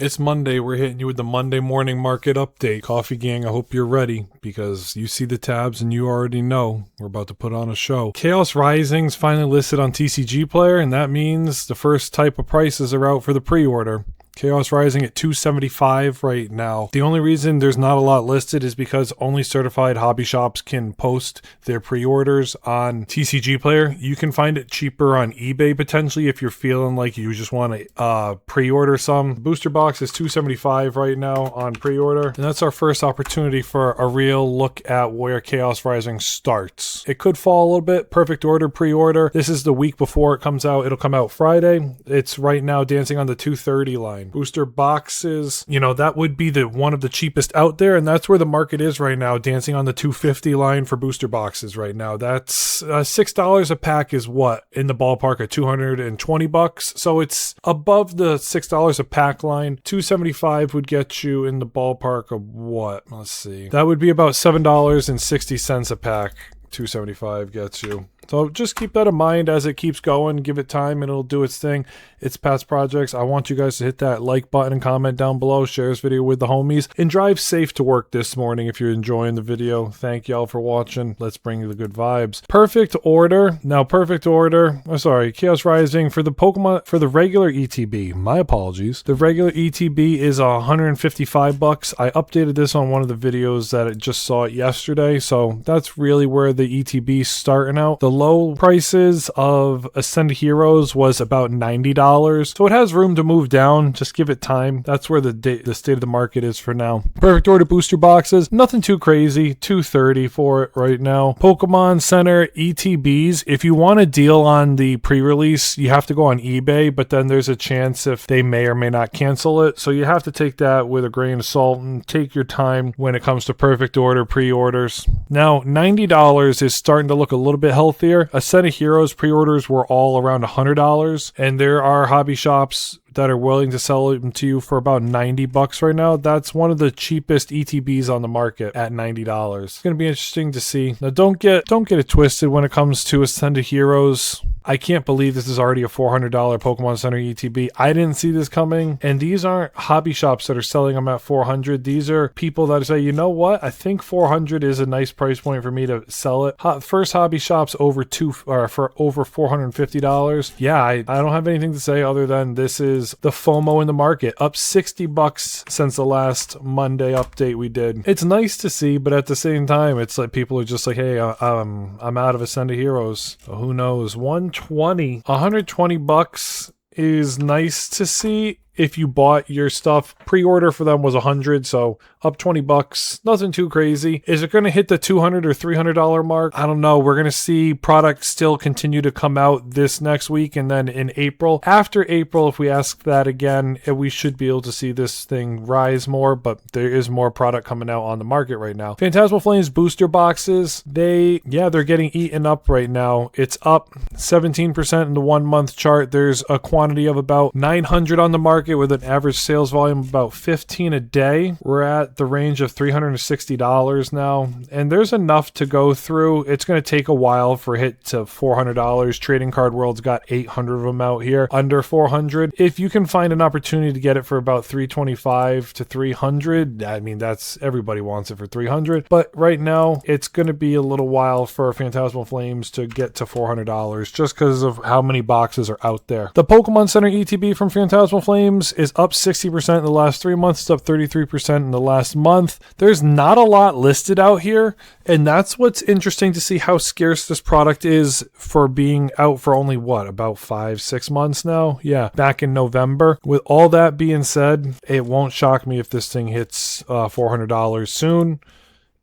It's Monday. We're hitting you with the Monday morning market update. Coffee gang, I hope you're ready because you see the tabs and you already know we're about to put on a show. Chaos Rising's finally listed on TCG Player, and that means the first type of prices are out for the pre-order. Chaos Rising at $275 right now. The only reason there's not a lot listed is because only certified hobby shops can post their pre-orders on TCG Player. You can find it cheaper on eBay potentially if you're feeling like you just want to pre-order some. The booster box is $275 right now on pre-order, and that's our first opportunity for a real look at where Chaos Rising starts. It could fall a little bit. Perfect Order pre-order. This is the week before it comes out. It'll come out Friday. It's right now dancing on the 230 line. Booster boxes, that would be the one of the cheapest out there, and that's where the market is right now, dancing on the 250 line for booster boxes right now. That's $6 a pack is what in the ballpark of $220, so it's above the $6 a pack line. $275 would get you in the ballpark of what? Let's see. That would be about $7.60 a pack. $275 gets you. So just keep that in mind as it keeps going. Give it time and it'll do its thing. It's Pat's Projects. I want you guys to hit that like button and comment down below. Share this video with the homies. And drive safe to work this morning if you're enjoying the video. Thank y'all for watching. Let's bring you the good vibes. Perfect Order. Now, Chaos Rising for the Pokemon, for the regular ETB. My apologies. The regular ETB is $155. I updated this on one of the videos that I just saw it yesterday. So that's really where the ETB's starting out. The low prices of Ascended Heroes was about $90, so it has room to move down. Just give it time. That's where the state of the market is for now. Perfect Order booster boxes, nothing too crazy. $230 for it right now. Pokemon Center ETBs, if you want a deal on the pre-release, you have to go on eBay, but then there's a chance if they may or may not cancel it, so you have to take that with a grain of salt and take your time when it comes to Perfect Order pre-orders. Now, $90 is starting to look a little bit healthier. Ascended Heroes pre-orders were all around $100, and there are hobby shops that are willing to sell them to you for about $90 right now. That's one of the cheapest ETBs on the market at $90. It's going to be interesting to see. Now, don't get it twisted when it comes to Ascended Heroes. I can't believe this is already a $400 Pokemon Center ETB. I didn't see this coming, and these aren't hobby shops that are selling them at $400. These are people that say, you know what? I think $400 is a nice price point for me to sell it. First hobby shops for over $450. Yeah, I don't have anything to say other than this is the FOMO in the market, up $60 since the last Monday update we did. It's nice to see, but at the same time, it's like people are just like, hey, I'm out of Ascended Heroes. So who knows? $120 is nice to see. If you bought your stuff, pre-order for them was $100, so up $20. Nothing too crazy. Is it going to hit the $200 or $300 mark? I don't know. We're going to see products still continue to come out this next week, and then in April. After April, if we ask that again, we should be able to see this thing rise more, but there is more product coming out on the market right now. Phantasma Flames booster boxes, they're getting eaten up right now. It's up 17% in the 1 month chart. There's a quantity of about 900 on the market, with an average sales volume of about 15 a day. We're at the range of $360 now, and there's enough to go through. It's going to take a while for it hit to $400. Trading Card World's got 800 of them out here under $400. If you can find an opportunity to get it for about $325 to $300, I mean, that's everybody wants it for $300, but right now it's going to be a little while for Phantasmal Flames to get to $400 just because of how many boxes are out there. The Pokemon Center ETB from Phantasmal Flames is up 60% in the last 3 months. It's up 33% in the last month. There's not a lot listed out here, and that's what's interesting to see how scarce this product is for being out for only about 5-6 months now. Yeah, back in November. With all that being said, it won't shock me if this thing hits $400 soon.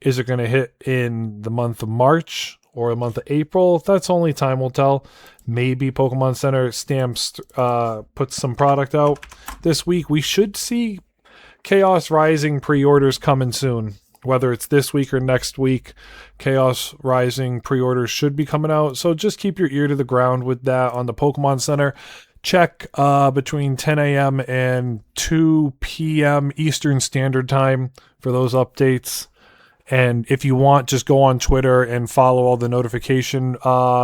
Is it going to hit in the month of March or the month of April? That's only time will tell. Maybe Pokemon Center stamps puts some product out this week. We should see Chaos Rising pre-orders coming soon. Whether it's this week or next week, Chaos Rising pre-orders should be coming out. So just keep your ear to the ground with that on the Pokemon Center. Check between 10 a.m. and 2 p.m. Eastern Standard Time for those updates. And if you want, just go on Twitter and follow all the notification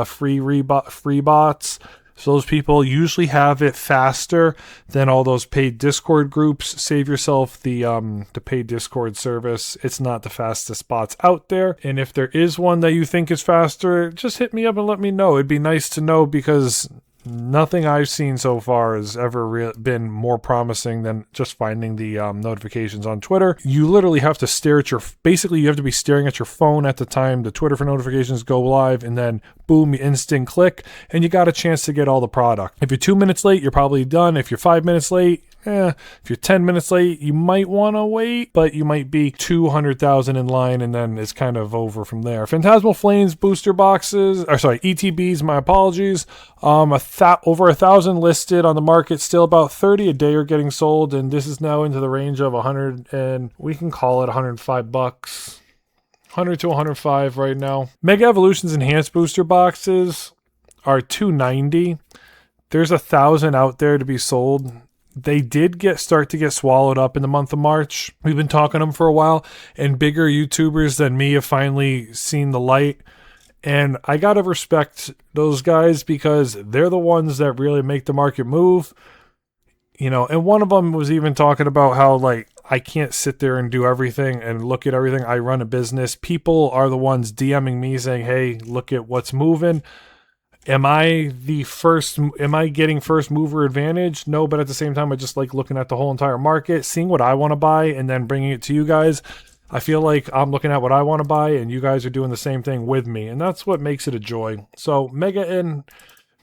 free bots So those people usually have it faster than all those paid Discord groups. Save yourself the paid Discord service. It's not the fastest spots out there. And if there is one that you think is faster, just hit me up and let me know. It'd be nice to know, because nothing I've seen so far has ever been more promising than just finding the notifications on Twitter. You literally have to stare at basically you have to be staring at your phone at the time the Twitter for notifications go live, and then boom, you instant click, and you got a chance to get all the product. If you're 2 minutes late, you're probably done. If you're 5 minutes late, if you're 10 minutes late, you might want to wait, but you might be 200,000 in line, and then it's kind of over from there. Phantasmal Flames booster boxes, ETBs, my apologies. Over 1,000 listed on the market, still about 30 a day are getting sold, and this is now into the range of 100, and we can call it $105. 100 to 105 right now. Mega Evolutions Enhanced booster boxes are $290. There's 1,000 out there to be sold. They did start to get swallowed up in the month of March. We've been talking them for a while, and bigger YouTubers than me have finally seen the light. And I gotta respect those guys, because they're the ones that really make the market move. And one of them was even talking about how, like, I can't sit there and do everything and look at everything. I run a business. People are the ones DMing me saying, hey, look at what's moving. Am I getting first mover advantage? No, but at the same time, I just like looking at the whole entire market, seeing what I want to buy, and then bringing it to you guys. I feel like I'm looking at what I want to buy, and you guys are doing the same thing with me, and that's what makes it a joy. So Mega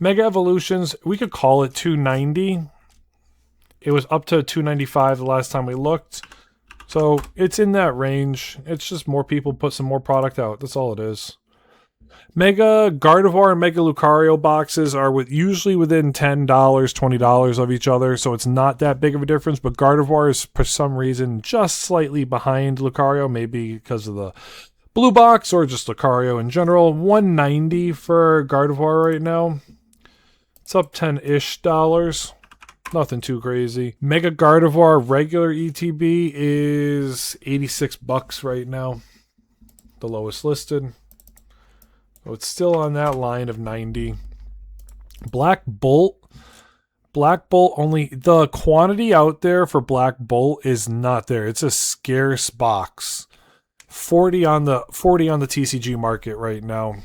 Evolutions, we could call it $290. It was up to $295 the last time we looked. So it's in that range. It's just more people put some more product out. That's all it is. Mega Gardevoir and Mega Lucario boxes are usually within $10, $20 of each other, so it's not that big of a difference, but Gardevoir is, for some reason, just slightly behind Lucario, maybe because of the blue box or just Lucario in general. $190 for Gardevoir right now. It's up $10-ish. Nothing too crazy. Mega Gardevoir regular ETB is $86 right now. The lowest listed. So it's still on that line of 90. Black Bolt. Black Bolt only, the quantity out there for Black Bolt is not there. It's a scarce box. 40 on the TCG market right now.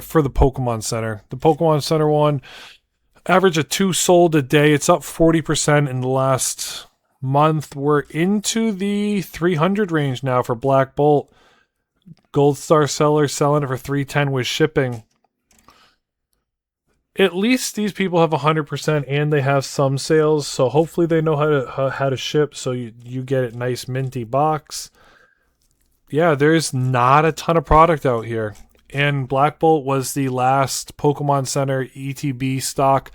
For the Pokemon Center. The Pokemon Center one, average of 2 sold a day. It's up 40% in the last month. We're into the 300 range now for Black Bolt. Gold Star seller selling it for $310 with shipping. At least these people have 100% and they have some sales, so hopefully they know how to ship, so you get it nice minty box. Yeah, there's not a ton of product out here. And Black Bolt was the last Pokemon Center ETB stock.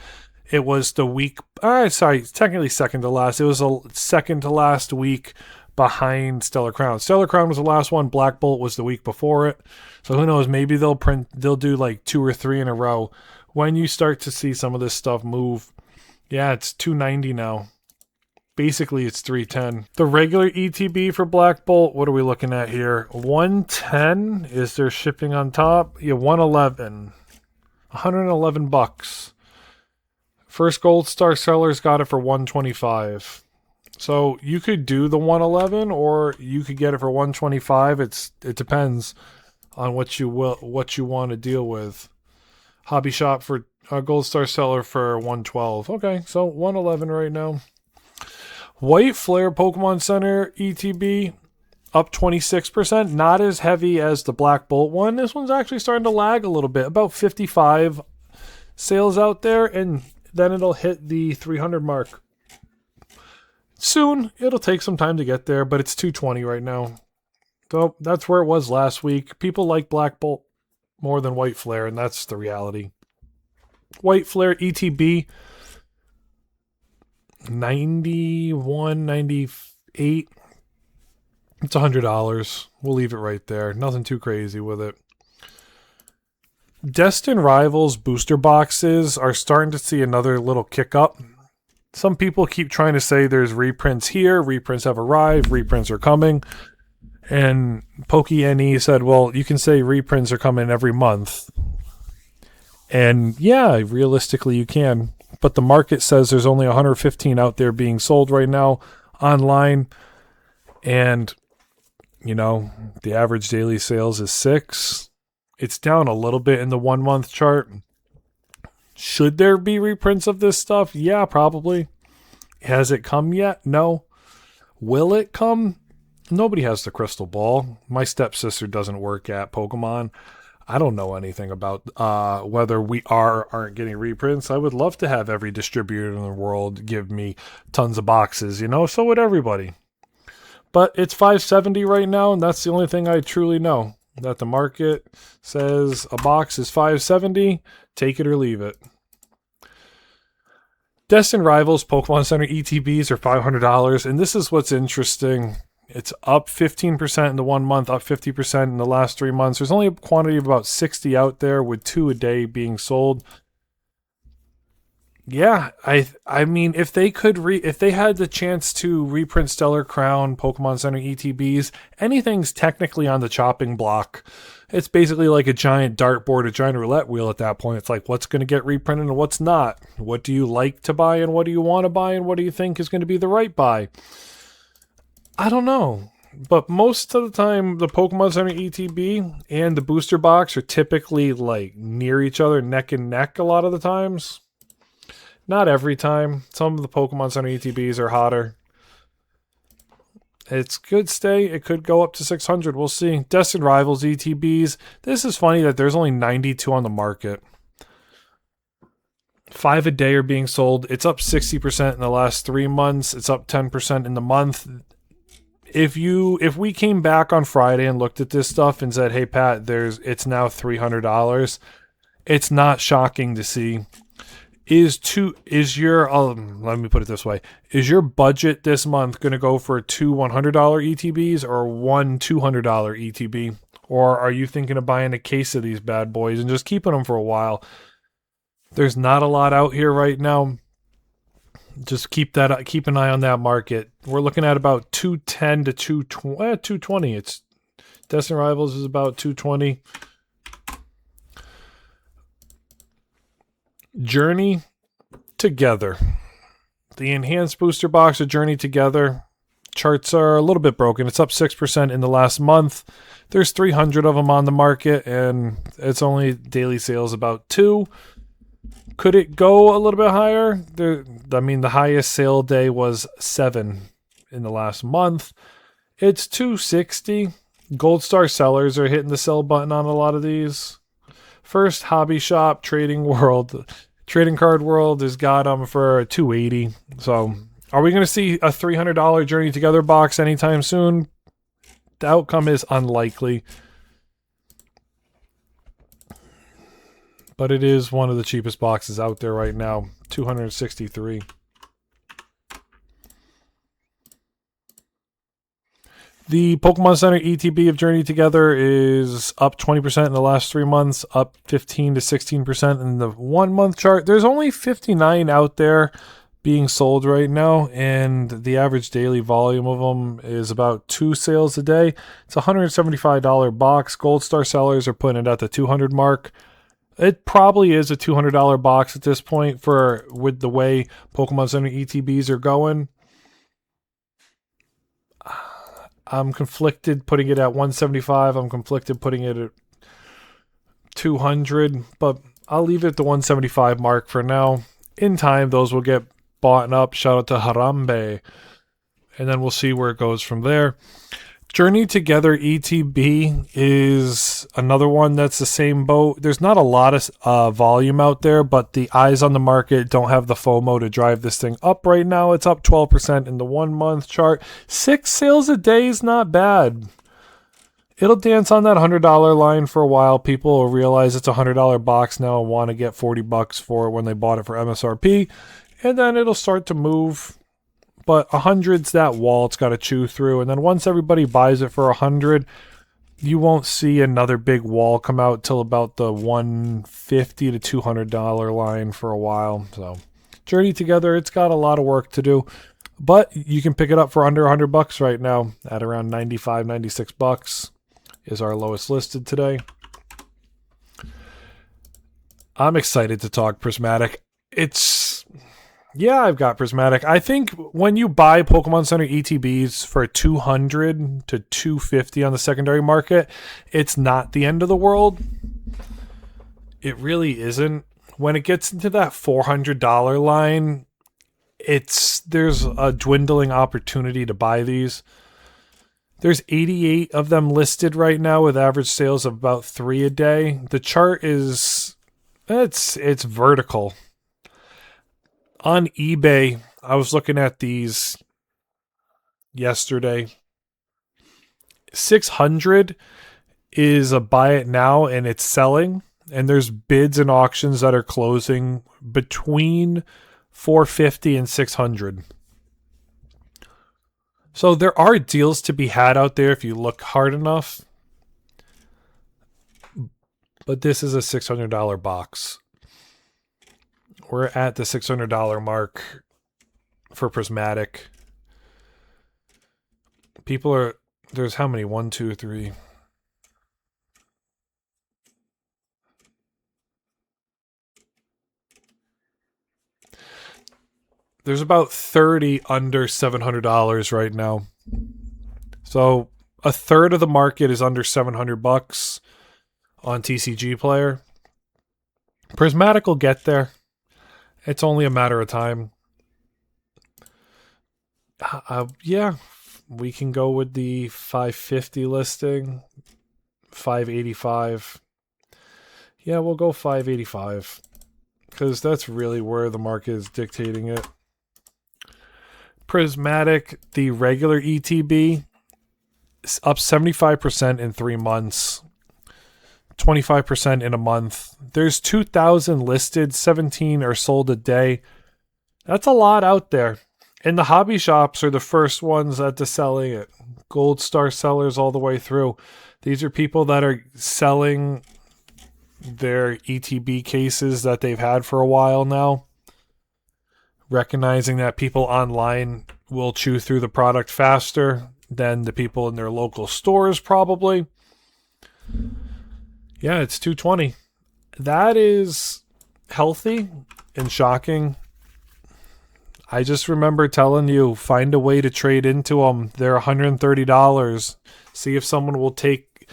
It was the week, technically second to last. It was a second to last week behind Stellar Crown. Stellar Crown was the last one. Black Bolt was the week before it. So who knows? Maybe they'll do like 2 or 3 in a row. When you start to see some of this stuff move, yeah, it's $290 now. Basically, it's $310. The regular ETB for Black Bolt, what are we looking at here? $110. Is there shipping on top? Yeah, $111. $111. First Gold Star sellers got it for $125. So you could do the $111, or you could get it for $125. It depends on what you want to deal with. Hobby Shop for a Gold Star seller for $112. Okay, so $111 right now. White Flare Pokemon Center ETB up 26%. Not as heavy as the Black Bolt one. This one's actually starting to lag a little bit. About 55 sales out there, and then it'll hit the 300 mark. Soon. It'll take some time to get there, but it's $220 right now. So that's where it was last week. People like Black Bolt more than White Flare, and that's the reality. White Flare ETB 91, 98. It's $100. We'll leave it right there. Nothing too crazy with it. Destined Rivals booster boxes are starting to see another little kick up. Some people keep trying to say there's reprints here. Reprints have arrived. Reprints are coming. And PokeNE said, well, you can say reprints are coming every month. And yeah, realistically you can. But the market says there's only 115 out there being sold right now online. And, you know, the average daily sales is 6. It's down a little bit in the 1 month chart. Should there be reprints of this stuff? Yeah, probably. Has it come yet? No. Will it come? Nobody has the crystal ball. My stepsister doesn't work at Pokemon. I don't know anything about whether we aren't getting reprints. I would love to have every distributor in the world give me tons of boxes, you know? So would everybody. But it's 570 right now, and that's the only thing I truly know. That the market says a box is 570, take it or leave it. Destined Rivals Pokemon Center ETBs are $500, and this is what's interesting. It's up 15% in the 1 month, up 50% in the last 3 months. There's only a quantity of about 60 out there, with 2 a day being sold. Yeah, I mean, if they had the chance to reprint Stellar Crown, Pokemon Center ETBs, anything's technically on the chopping block. It's basically like a giant dartboard, a giant roulette wheel at that point. It's like, what's going to get reprinted and what's not? What do you like to buy and what do you want to buy and what do you think is going to be the right buy? I don't know. But most of the time, the Pokemon Center ETB and the booster box are typically like near each other, neck and neck a lot of the times. Not every time. Some of the Pokemon Center ETBs are hotter. It could stay. It could go up to 600. We'll see. Destined Rivals ETBs. This is funny that there's only 92 on the market. 5 a day are being sold. It's up 60% in the last 3 months. It's up 10% in the month. If we came back on Friday and looked at this stuff and said, "Hey Pat, it's now $300," it's not shocking to see. Let me put it this way. Is your budget this month going to go for 2 $100 ETBs or 1 $200 ETB? Or are you thinking of buying a case of these bad boys and just keeping them for a while? There's not a lot out here right now. Just keep an eye on that market. We're looking at about 210 to 220. It's Destined Rivals is about 220. Journey Together. The enhanced booster box of Journey Together charts are a little bit broken. It's up 6% in the last month. There's 300 of them on the market, and it's only daily sales about 2. Could it go a little bit higher? The highest sale day was 7 in the last month. It's 260. Gold Star sellers are hitting the sell button on a lot of these. First Hobby Shop Trading Card World has got them for $280. So, are we going to see a $300 Journey Together box anytime soon? The outcome is unlikely. But it is one of the cheapest boxes out there right now, $263. The Pokemon Center ETB of Journey Together is up 20% in the last 3 months, up 15 to 16% in the 1 month chart. There's only 59 out there being sold right now, and the average daily volume of them is about 2 sales a day. It's a $175 box. Gold Star sellers are putting it at the 200 mark. It probably is a $200 box at this point with the way Pokemon Center ETBs are going. I'm conflicted putting it at 175. I'm conflicted putting it at 200, but I'll leave it at the 175 mark for now. In time, those will get bought up. Shout out to Harambe. And then we'll see where it goes from there. Journey Together ETB is another one that's the same boat. There's not a lot of volume out there, but the eyes on the market don't have the FOMO to drive this thing up right now. It's up 12% in the 1 month chart. 6 sales a day is not bad. It'll dance on that $100 line for a while. People will realize it's a $100 box now and want to get $40 for it when they bought it for MSRP. And then it'll start to move. But 100's that wall it's got to chew through. And then once everybody buys it for 100, you won't see another big wall come out till about the $150 to $200 line for a while. So Journey Together, it's got a lot of work to do. But you can pick it up for under $100 right now at around $95, $96 is our lowest listed today. I'm excited to talk Prismatic. Yeah, I've got Prismatic. I think when you buy Pokemon Center ETBs for 200 to 250 on the secondary market, it's not the end of the world. It really isn't. When it gets into that $400 line, there's a dwindling opportunity to buy these. There's 88 of them listed right now with average sales of about 3 a day. The chart is it's vertical. On eBay, I was looking at these yesterday. 600 is a buy it now and it's selling. And there's bids and auctions that are closing between 450 and 600. So there are deals to be had out there if you look hard enough. But this is a $600 box. We're at the $600 mark for Prismatic. There's how many? 1, 2, 3. There's about 30 under $700 right now. So a third of the market is under $700 on TCG Player. Prismatic will get there. It's only a matter of time. Yeah, we can go with the 550 listing. 585. Yeah, we'll go 585. Because that's really where the market is dictating it. Prismatic, the regular ETB, is up 75% in 3 months. 25% in a month. There's 2,000 listed, 17 are sold a day. That's a lot out there. And the hobby shops are the first ones at the selling it. Gold star sellers all the way through. These are people that are selling their ETB cases that they've had for a while now. Recognizing that people online will chew through the product faster than the people in their local stores probably. Yeah, it's 220. That is healthy and shocking. I just remember telling you, find a way to trade into them. They're $130. See if someone will take,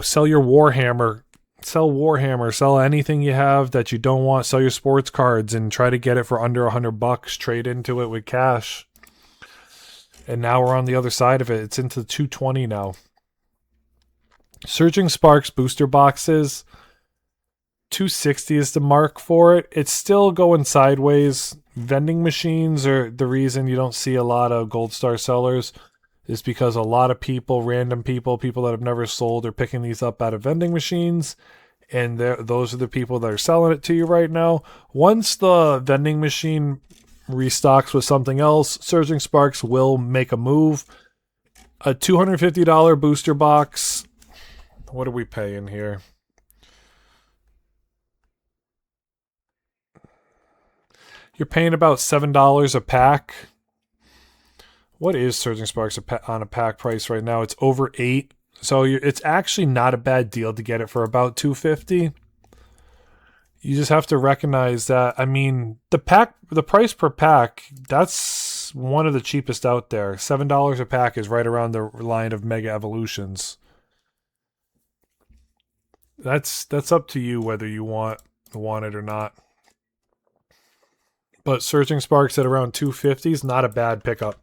sell your Warhammer. Sell Warhammer. Sell anything you have that you don't want. Sell your sports cards and try to get it for under $100. Trade into it with cash. And now we're on the other side of it. It's into 220 now. Surging Sparks booster boxes, 260 is the mark for it. It's still going sideways. Vending machines are the reason you don't see a lot of gold star sellers, is because a lot of people, random people that have never sold, are picking these up out of vending machines, and those are the people that are selling it to you right now. Once the vending machine restocks with something else, Surging Sparks will make a move. A $250 booster box. What are we paying here? You're paying about $7 a pack. What is Surging Sparks on a pack price right now? It's over $8. So it's actually not a bad deal to get it for about $250. You just have to recognize that. I mean, the price per pack, that's one of the cheapest out there. $7 a pack is right around the line of Mega Evolutions. That's up to you whether you want it or not. But Surging Sparks at around $250 is not a bad pickup.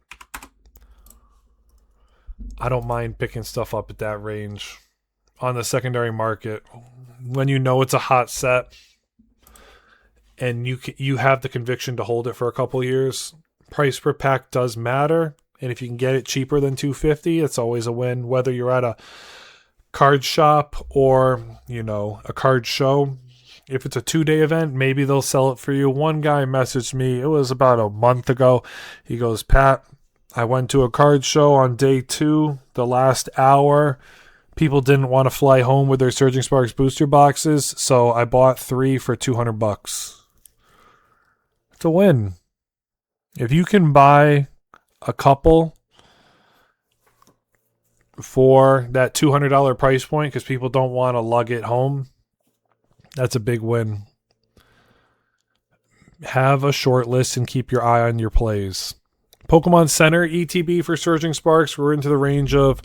I don't mind picking stuff up at that range on the secondary market when you know it's a hot set and you have the conviction to hold it for a couple years. Price per pack does matter, and if you can get it cheaper than $250, it's always a win. Whether you're at a card shop or a card show, if it's a 2-day event, maybe they'll sell it for you. One guy messaged me, it was about a month ago. He goes, Pat, I went to a card show on day 2, the last hour. People didn't want to fly home with their Surging Sparks booster boxes, so I bought 3 for $200. It's a win. If you can buy a couple for that $200 price point because people don't want to lug it home, that's a big win. have a short list and keep your eye on your plays. Pokemon Center ETB for Surging Sparks, we're into the range of,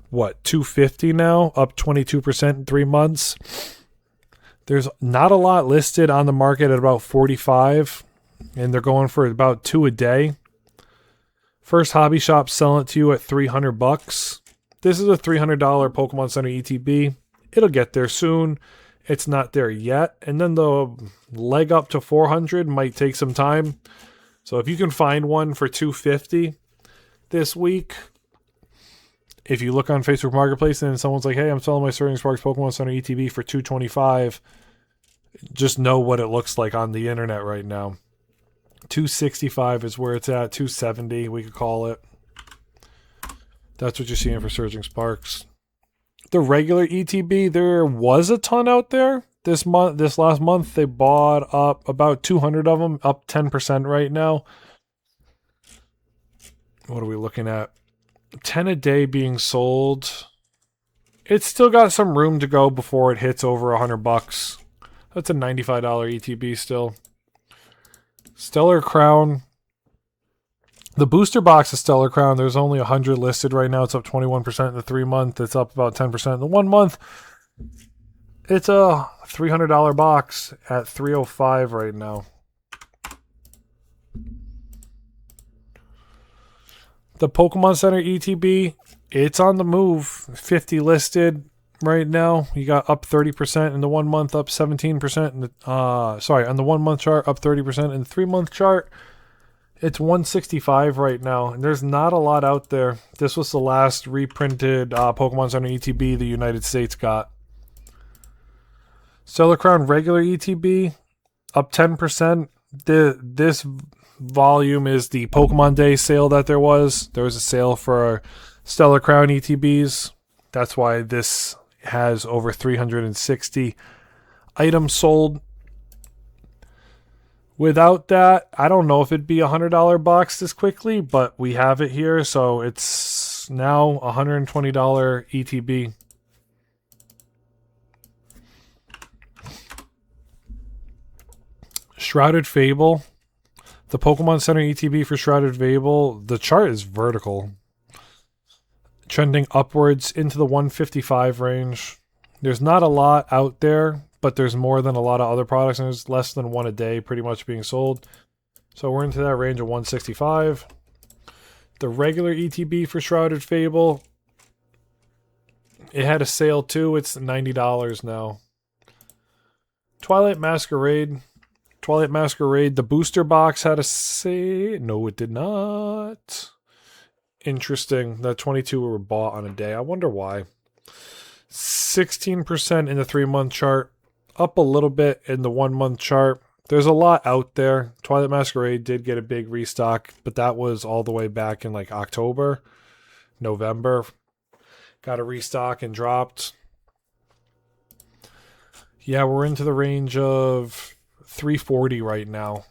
what, 250 now? Up 22% in 3 months. There's not a lot listed on the market at about 45, and they're going for about 2 a day. First hobby shop selling it to you at $300. This is a $300 Pokemon Center ETB. It'll get there soon. It's not there yet. And then the leg up to 400 might take some time. So if you can find one for 250 this week, if you look on Facebook Marketplace and someone's like, hey, I'm selling my Surging Sparks Pokemon Center ETB for $225, just know what it looks like on the internet right now. $265 is where it's at. $270, we could call it. That's what you're seeing for Surging Sparks. The regular ETB, there was a ton out there. This last month, they bought up about 200 of them, up 10% right now. What are we looking at? 10 a day being sold. It's still got some room to go before it hits over $100. That's a $95 ETB still. Stellar Crown. The booster box of Stellar Crown, there's only 100 listed right now. It's up 21% in the 3 month. It's up about 10% in the 1 month. It's a $300 box at $305 right now. The Pokemon Center ETB, it's on the move. 50 listed right now. You got up 30% in the 1 month, up 17% in the on the 1 month chart, up 30% in the 3 month chart. It's 165 right now, and there's not a lot out there. This was the last reprinted Pokemon Center ETB the United States got. Stellar Crown regular ETB, up 10%. This volume is the Pokemon Day sale that there was. There was a sale for Stellar Crown ETBs. That's why this has over 360 items sold. Without that, I don't know if it'd be a $100 box this quickly, but we have it here, so it's now a $120 ETB. Shrouded Fable. The Pokemon Center ETB for Shrouded Fable, the chart is vertical. Trending upwards into the 155 range. There's not a lot out there, but there's more than a lot of other products, and there's less than one a day pretty much being sold. So we're into that range of 165. The regular ETB for Shrouded Fable, it had a sale too. It's $90 now. Twilight Masquerade. Twilight Masquerade, the booster box had a sale. No, it did not. Interesting. That 22 were bought on a day. I wonder why. 16% in the 3 month chart. Up a little bit in the 1 month chart. There's a lot out there. Twilight Masquerade did get a big restock, but that was all the way back in like October, November. Got a restock and dropped. Yeah, we're into the range of 340 right now.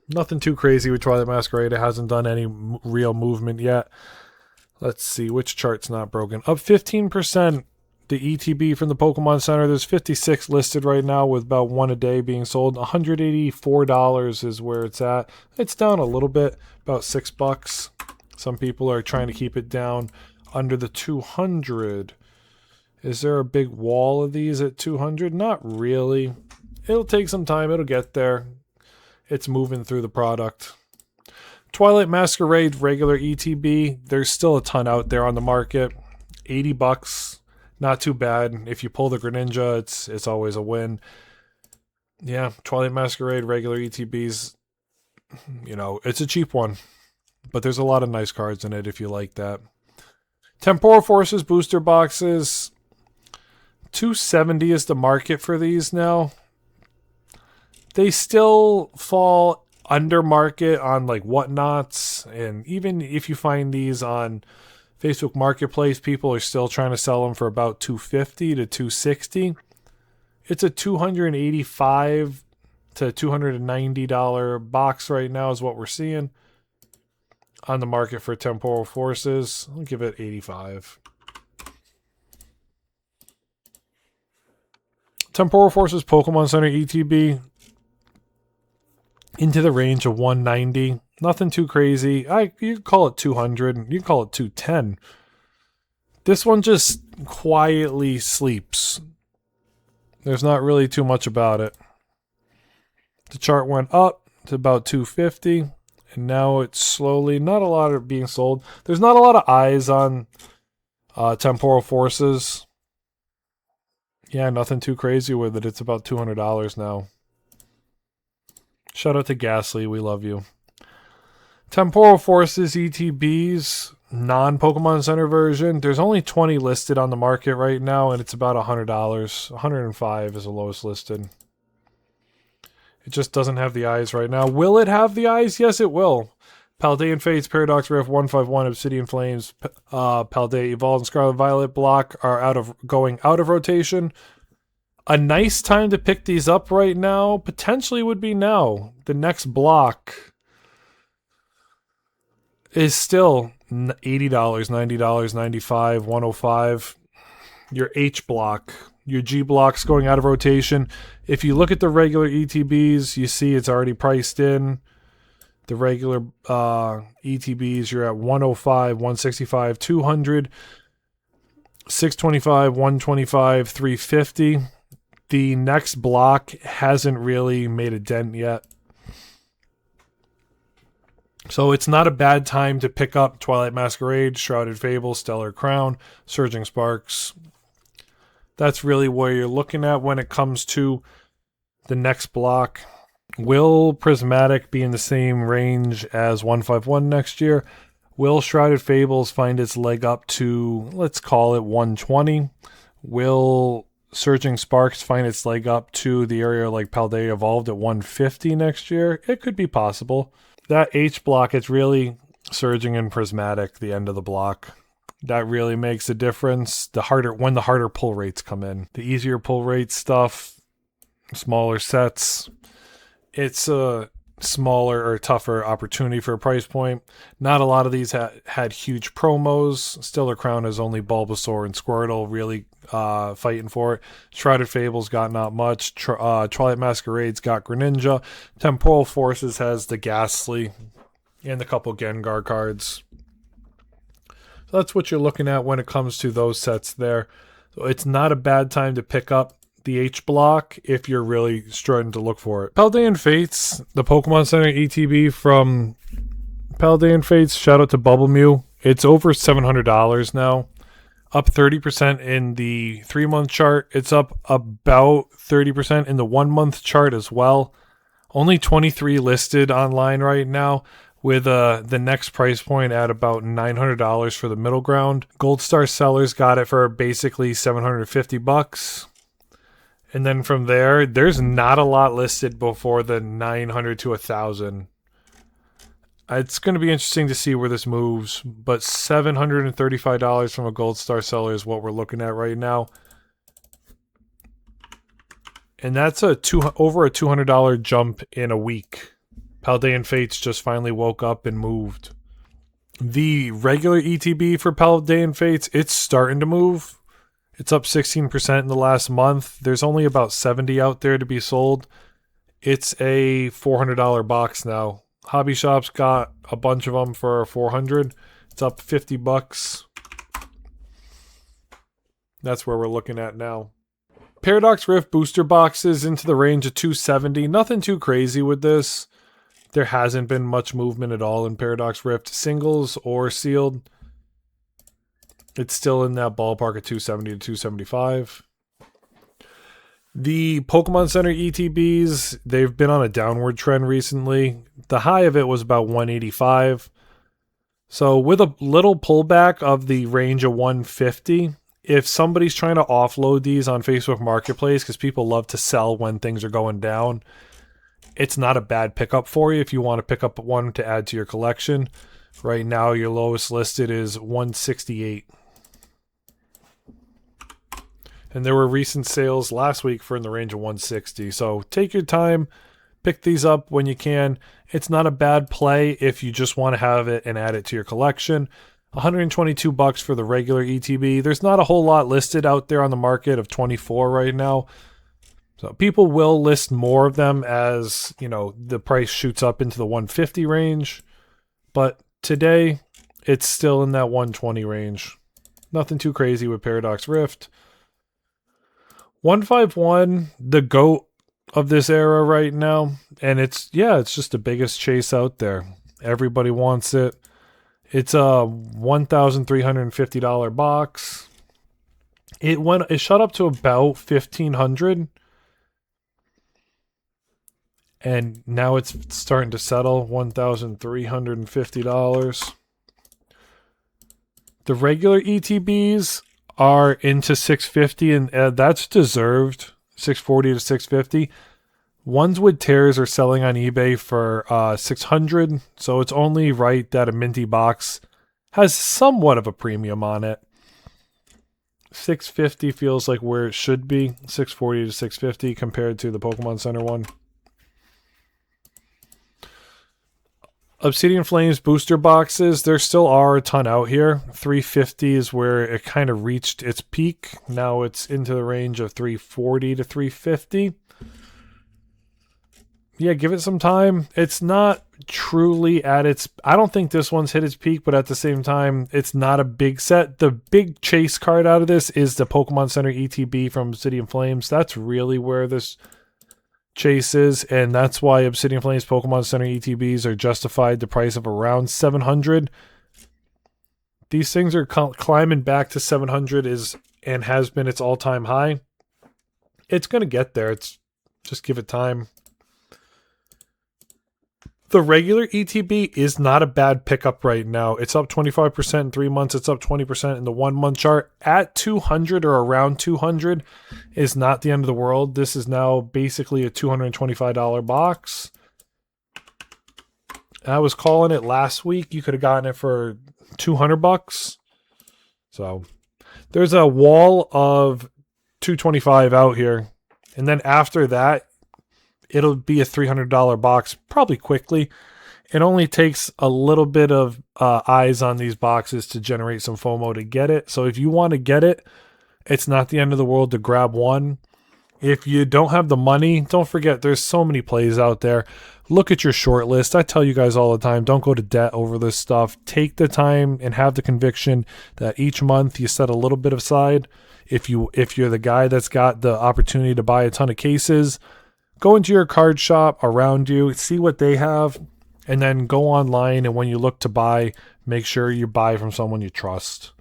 Nothing too crazy with Twilight Masquerade. It hasn't done any real movement yet. Let's see which chart's not broken. Up 15%. The ETB from the Pokemon Center. There's 56 listed right now with about one a day being sold. $184 is where it's at. It's down a little bit, about $6. Some people are trying to keep it down under the 200. Is there a big wall of these at 200? Not really. It'll take some time. It'll get there. It's moving through the product. Twilight Masquerade regular ETB. There's still a ton out there on the market. $80. Not too bad. If you pull the Greninja, it's always a win. Yeah, Twilight Masquerade regular ETBs. You know, it's a cheap one. But there's a lot of nice cards in it if you like that. Temporal Forces booster boxes. $270 is the market for these now. They still fall under market on like whatnots, and even if you find these on Facebook Marketplace, people are still trying to sell them for about $250 to $260. It's a $285 to $290 box right now is what we're seeing on the market for Temporal Forces. I'll give it $85. Temporal Forces Pokemon Center ETB. into the range of 190. Nothing too crazy. You could call it 200. You can call it 210. This one just quietly sleeps. There's not really too much about it. The chart went up to about 250, and now it's slowly, not a lot of being sold. There's not a lot of eyes on temporal forces. Yeah, nothing too crazy with it. It's about $200 now. Shout out to Ghastly, we love you. Temporal Forces ETBs, non-Pokemon Center version. There's only 20 listed on the market right now, and it's about $100. $105 is the lowest listed. It just doesn't have the eyes right now. Will it have the eyes? Yes, it will. Paldean Fates, Paradox Rift, 151, Obsidian Flames, Paldea Evolved, and Scarlet Violet block are going out of rotation. A nice time to pick these up right now potentially would be now. The next block is still $80, $90, $95, $105. Your H block, your G block's going out of rotation. If you look at the regular ETBs, you see it's already priced in. The regular ETBs, you're at 105, 165, 200, 625, 125, 350. The next block hasn't really made a dent yet. So it's not a bad time to pick up Twilight Masquerade, Shrouded Fable, Stellar Crown, Surging Sparks. That's really where you're looking at when it comes to the next block. Will Prismatic be in the same range as 151 next year? Will Shrouded Fables find its leg up to, let's call it 120? Will Surging Sparks find its leg up to the area like Paldea Evolved at 150 next year? It could be possible. That H block, it's really Surging and Prismatic, the end of the block. That really makes a difference. When the harder pull rates come in. The easier pull rate stuff, smaller sets, it's a smaller or tougher opportunity for a price point. Not a lot of these had huge promos. Stellar Crown is only Bulbasaur and Squirtle really fighting for it. Shrouded Fables got not much. Twilight Masquerade's got Greninja. Temporal Forces has the Ghastly and a couple Gengar cards. So that's what you're looking at when it comes to those sets there. So it's not a bad time to pick up the H block if you're really starting to look for it. Paldean Fates, the Pokemon Center ETB from Paldean Fates, shout out to Bubble Mew. It's over $700 now. Up 30% in the 3-month chart. It's up about 30% in the 1-month chart as well. Only 23 listed online right now, with the next price point at about $900 for the middle ground. Gold Star sellers got it for basically $750. And then from there, there's not a lot listed before the 900 to 1,000. It's going to be interesting to see where this moves, but $735 from a Gold Star seller is what we're looking at right now. And that's over a $200 jump in a week. Paldean Fates just finally woke up and moved. The regular ETB for Paldean Fates, it's starting to move. It's up 16% in the last month. There's only about 70 out there to be sold. It's a $400 box now. Hobby Shop's got a bunch of them for $400. It's up $50. That's where we're looking at now. Paradox Rift booster boxes into the range of $270. Nothing too crazy with this. There hasn't been much movement at all in Paradox Rift, singles or sealed. It's still in that ballpark of 270 to 275. The Pokemon Center ETBs, they've been on a downward trend recently. The high of it was about 185. So with a little pullback of the range of 150, if somebody's trying to offload these on Facebook Marketplace, because people love to sell when things are going down, it's not a bad pickup for you if you want to pick up one to add to your collection. Right now, your lowest listed is 168. And there were recent sales last week for in the range of 160. So take your time, pick these up when you can. It's not a bad play if you just want to have it and add it to your collection. $122 for the regular ETB. There's not a whole lot listed out there on the market of 24 right now. So people will list more of them as, you know, the price shoots up into the 150 range. But today, it's still in that 120 range. Nothing too crazy with Paradox Rift. 151, the GOAT of this era right now. And it's just the biggest chase out there. Everybody wants it. It's a $1,350 box. It shot up to about $1,500. And now it's starting to settle, $1,350. The regular ETBs are into $650, and that's deserved, $640 to $650. Ones with tears are selling on eBay for $600, so it's only right that a minty box has somewhat of a premium on it. $650 feels like where it should be, $640 to $650 compared to the Pokemon Center one. Obsidian Flames booster boxes, there still are a ton out here. $350 is where it kind of reached its peak. Now it's into the range of $340 to $350. Yeah, give it some time. It's not truly at its... I don't think this one's hit its peak, but at the same time, it's not a big set. The big chase card out of this is the Pokemon Center ETB from Obsidian Flames. That's really where this chases, and that's why Obsidian Flames Pokemon Center ETBs are justified the price of around $700. These things are climbing back to $700 and has been its all-time high. It's going to get there. It's just give it time. The regular ETB is not a bad pickup right now. It's up 25% in 3 months. It's up 20% in the 1 month chart. At 200 or around 200 is not the end of the world. This is now basically a $225 box. I was calling it last week. You could have gotten it for $200. So there's a wall of $225 out here. And then after that, it'll be a $300 box probably quickly. It only takes a little bit of eyes on these boxes to generate some FOMO to get it. So if you want to get it, it's not the end of the world to grab one. If you don't have the money, don't forget there's so many plays out there. Look at your short list. I tell you guys all the time, don't go to debt over this stuff. Take the time and have the conviction that each month you set a little bit aside. If you're the guy that's got the opportunity to buy a ton of cases, go into your card shop around you, see what they have, and then go online, and when you look to buy, make sure you buy from someone you trust.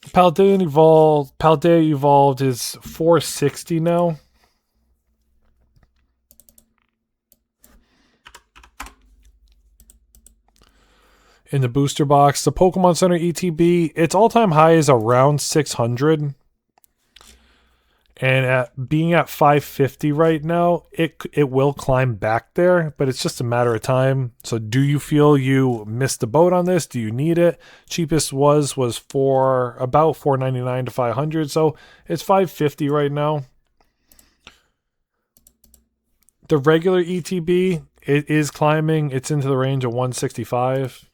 Paldea Evolved is $460 now. In the booster box, the Pokemon Center ETB, its all-time high is around $600. And being at $550 right now, it will climb back there, but it's just a matter of time. So do you feel you missed the boat on this? Do you need it? Cheapest was for about $499 to $500, so it's $550 right now. The regular ETB, it is climbing. It's into the range of $165.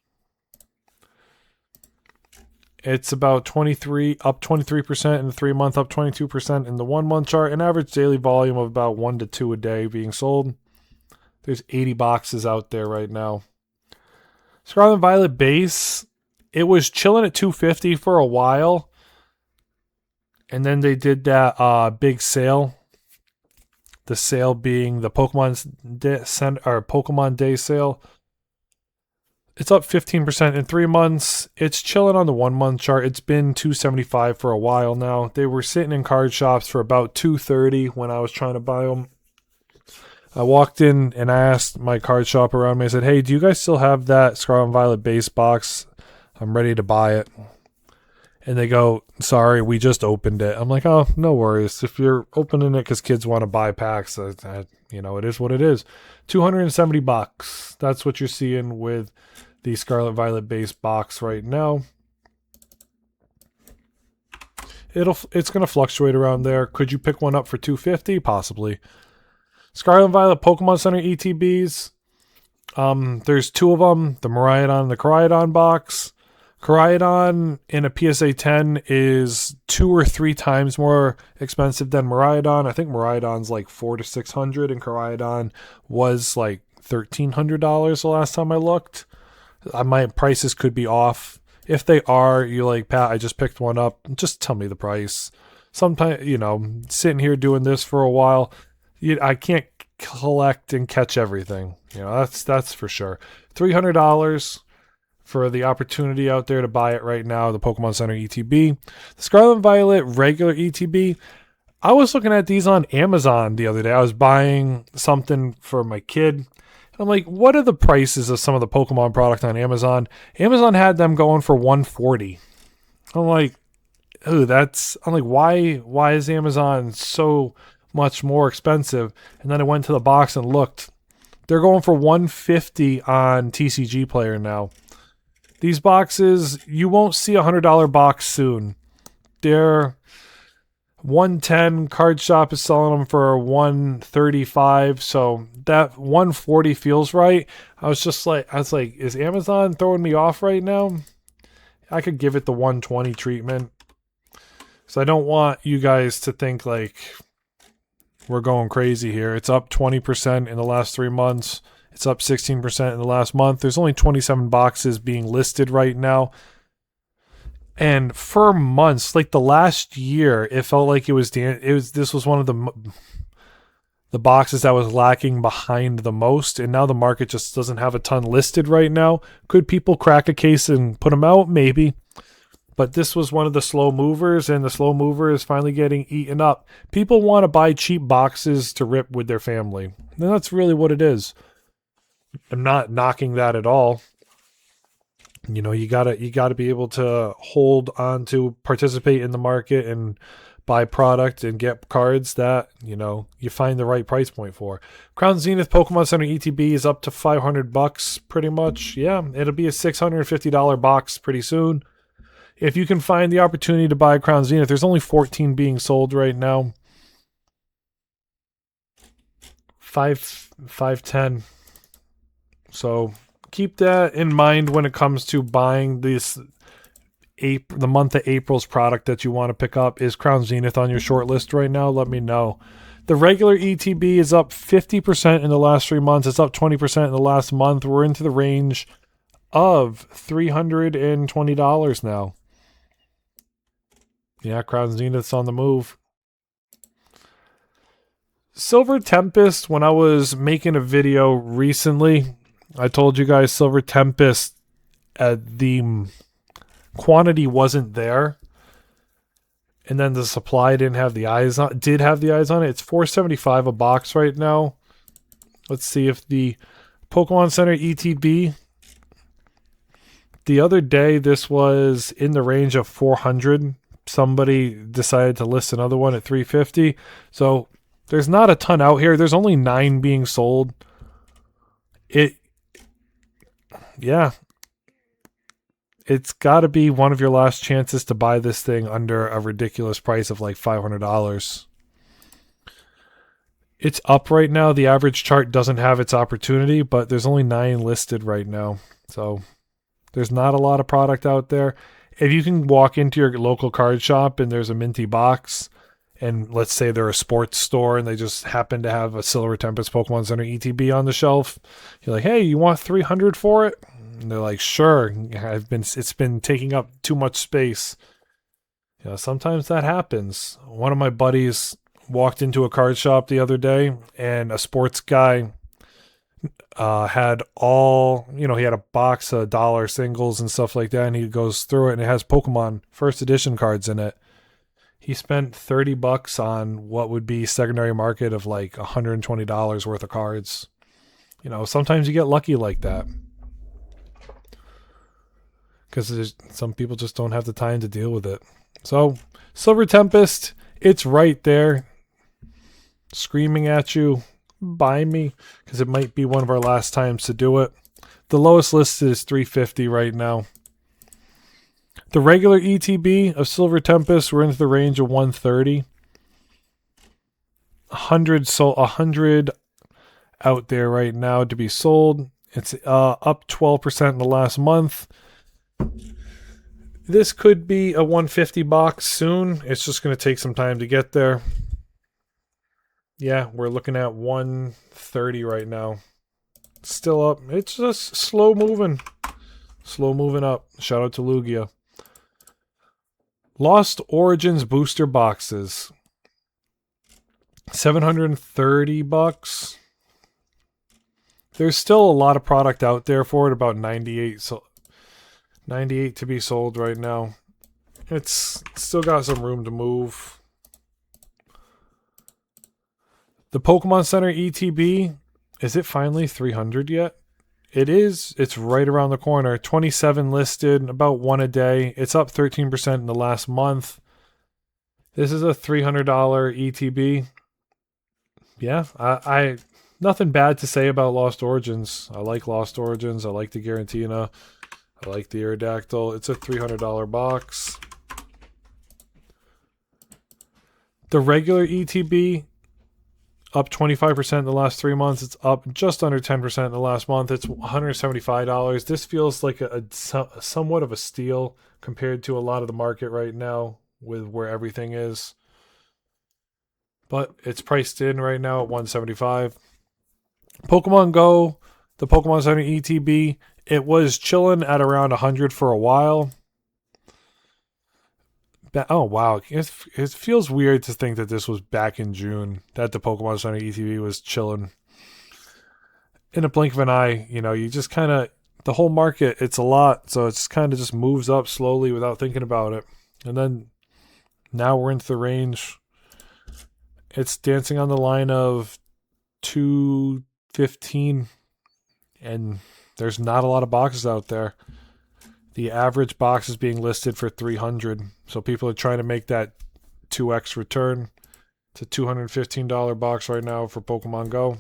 It's about up 23% in the 3 month, up 22% in the 1 month chart. An average daily volume of about 1 to 2 a day being sold. There's 80 boxes out there right now. Scarlet and Violet base, it was chilling at $250 for a while. And then they did that big sale. The sale being the Pokemon Day sale. It's up 15% in 3 months. It's chilling on the 1 month chart. It's been $275 for a while now. They were sitting in card shops for about $230 when I was trying to buy them. I walked in and I asked my card shop around me. I said, "Hey, do you guys still have that Scarlet and Violet base box? I'm ready to buy it." And they go, "Sorry, we just opened it." I'm like, "Oh, no worries. If you're opening it because kids want to buy packs, it is what it is." $270. That's what you're seeing with the Scarlet Violet base box right now. It's going to fluctuate around there. Could you pick one up for $250? Possibly. Scarlet and Violet Pokemon Center ETBs. There's 2 of them. The Miraidon and the Koraidon box. Koraidon in a PSA 10 is 2 or 3 times more expensive than Miraidon. I think Miraidon's like 400 to 600, and Koraidon was like $1,300 the last time I looked. My prices could be off. If they are, you're like, Pat, I just picked one up. Just tell me the price. Sometimes, sitting here doing this for a while, I can't collect and catch everything. That's for sure. $300 for the opportunity out there to buy it right now, the Pokemon Center ETB. The Scarlet and Violet regular ETB, I was looking at these on Amazon the other day. I was buying something for my kid. I'm like, what are the prices of some of the Pokemon product on Amazon? Amazon had them going for $140. I'm like, why is Amazon so much more expensive? And then I went to the box and looked. They're going for $150 on TCG Player now. These boxes, you won't see a $100 box soon. They're $110. Card Shop is selling them for $135. So that $140 feels right. I was like, is Amazon throwing me off right now? I could give it the $120 treatment. So I don't want you guys to think like we're going crazy here. It's up 20% in the last 3 months. It's up 16% in the last month. There's only 27 boxes being listed right now. And for months, like the last year, it felt like this was one of the boxes that was lacking behind the most. And now the market just doesn't have a ton listed right now. Could people crack a case and put them out? Maybe. But this was one of the slow movers, and the slow mover is finally getting eaten up. People want to buy cheap boxes to rip with their family. And that's really what it is. I'm not knocking that at all. You gotta be able to hold on to participate in the market and buy product and get cards that, you find the right price point for. Crown Zenith Pokemon Center ETB is up to $500 pretty much. Yeah, it'll be a $650 box pretty soon. If you can find the opportunity to buy Crown Zenith, there's only 14 being sold right now. 510. So keep that in mind when it comes to buying the month of April's product that you want to pick up. Is Crown Zenith on your short list right now? Let me know. The regular ETB is up 50% in the last 3 months. It's up 20% in the last month. We're into the range of $320 now. Yeah, Crown Zenith's on the move. Silver Tempest, when I was making a video recently, I told you guys Silver Tempest, the quantity wasn't there. And then the supply did have the eyes on it. It's $4.75 a box right now. Let's see if the Pokemon Center ETB. The other day, this was in the range of $400. Somebody decided to list another one at $350. So there's not a ton out here. There's only 9 being sold. It's got to be one of your last chances to buy this thing under a ridiculous price of like $500. It's up right now. The average chart doesn't have its opportunity, but there's only 9 listed right now. So there's not a lot of product out there. If you can walk into your local card shop and there's a minty box, and let's say they're a sports store and they just happen to have a Silver Tempest Pokemon Center ETB on the shelf, you're like, hey, you want $300 for it? And they're like, sure. It's been taking up too much space. Sometimes that happens. One of my buddies walked into a card shop the other day, and a sports guy had he had a box of dollar singles and stuff like that, and he goes through it, and it has Pokemon first edition cards in it. He spent $30 on what would be secondary market of like $120 worth of cards. Sometimes you get lucky like that. Because some people just don't have the time to deal with it. So, Silver Tempest, it's right there. Screaming at you. Buy me. Because it might be one of our last times to do it. The lowest list is $350 right now. The regular ETB of Silver Tempest, we're into the range of $130. 100 out there right now to be sold. It's up 12% in the last month. This could be a 150 box soon. It's just going to take some time to get there. Yeah, we're looking at 130 right now. Still up. It's just slow moving. Slow moving up. Shout out to Lugia. Lost Origins booster boxes. 730 bucks. There's still a lot of product out there for it, about 98. So 98 to be sold right now. It's still got some room to move. The Pokemon Center ETB, is it finally 300 yet? It is. It's right around the corner. 27 listed, about one a day. It's up 13% in the last month. This is a $300 ETB. Yeah, I nothing bad to say about Lost Origins. I like Lost Origins. I like the Garantina. I like the Aerodactyl. It's a $300 box. The regular ETB, up 25% in the last 3 months. It's up just under 10% in the last month. It's $175. This feels like a somewhat of a steal compared to a lot of the market right now with where everything is. But it's priced in right now at $175. Pokemon Go, the Pokemon Center ETB, it was chilling at around 100 for a while. Oh, wow. It feels weird to think that this was back in June, that the Pokemon Center ETB was chilling. In a blink of an eye, you know, you just kind of, the whole market, it's a lot, so it's kind of just moves up slowly without thinking about it. And then now we're into the range. It's dancing on the line of 215, and there's not a lot of boxes out there. The average box is being listed for 300, so people are trying to make that 2x return. It's a $215 box right now for Pokemon Go.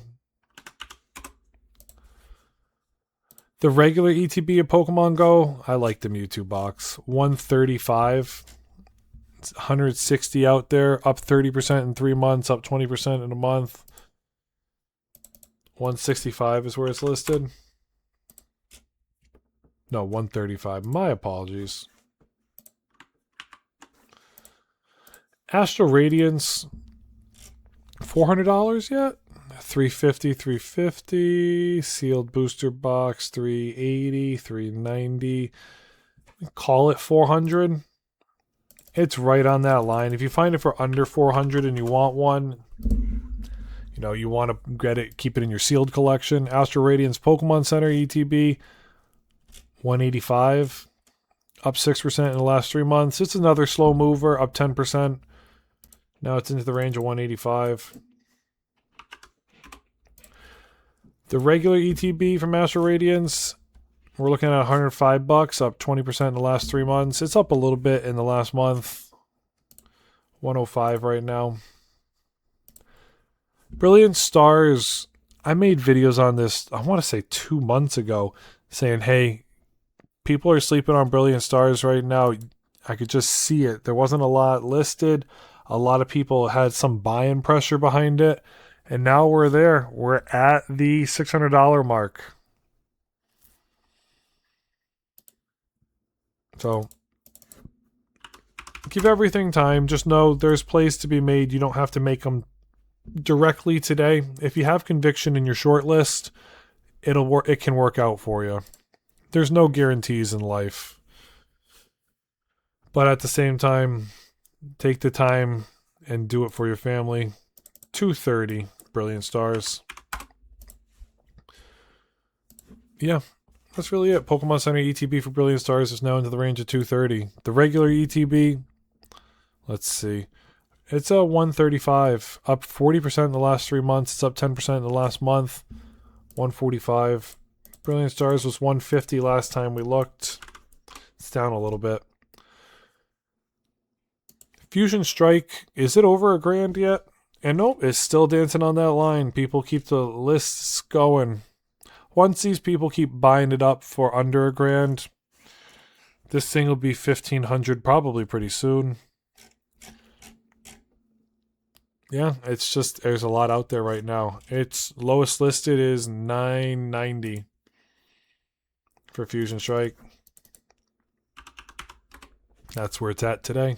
The regular ETB of Pokemon Go, I like the Mewtwo box. 135. It's 160 out there, up 30% in 3 months, up 20% in a month. 165 is where it's listed. No, 135. My apologies. Astral Radiance, $400 yet? 350, 350. Sealed booster box, 380, 390. Call it 400. It's right on that line. If you find it for under 400 and you want one, you know, you want to get it, keep it in your sealed collection. Astral Radiance Pokemon Center ETB, 185, up 6% in the last 3 months. It's another slow mover, up 10%. Now it's into the range of 185. The regular ETB from Astral Radiance, we're looking at 105 bucks, up 20% in the last 3 months. It's up a little bit in the last month. 105 right now. Brilliant Stars, I made videos on this, I want to say 2 months ago, saying, hey, people are sleeping on Brilliant Stars right now. I could just see it. There wasn't a lot listed. A lot of people had some buy-in pressure behind it. And now we're there. We're at the $600 mark. So, give everything time. Just know there's plays to be made. You don't have to make them directly today. If you have conviction in your short list, it can work out for you. There's no guarantees in life. But at the same time, take the time and do it for your family. 230 Brilliant Stars. Yeah, that's really it. Pokemon Center ETB for Brilliant Stars is now into the range of 230. The regular ETB, let's see. It's a 135, up 40% in the last 3 months. It's up 10% in the last month. 145. Brilliant Stars was 150 last time we looked. It's down a little bit. Fusion Strike, is it over $1,000 yet? And nope, it's still dancing on that line. People keep the lists going. Once these people keep buying it up for under $1,000, this thing will be $1,500 probably pretty soon. Yeah, it's just, there's a lot out there right now. Its lowest listed is $990 for Fusion Strike. That's where it's at today.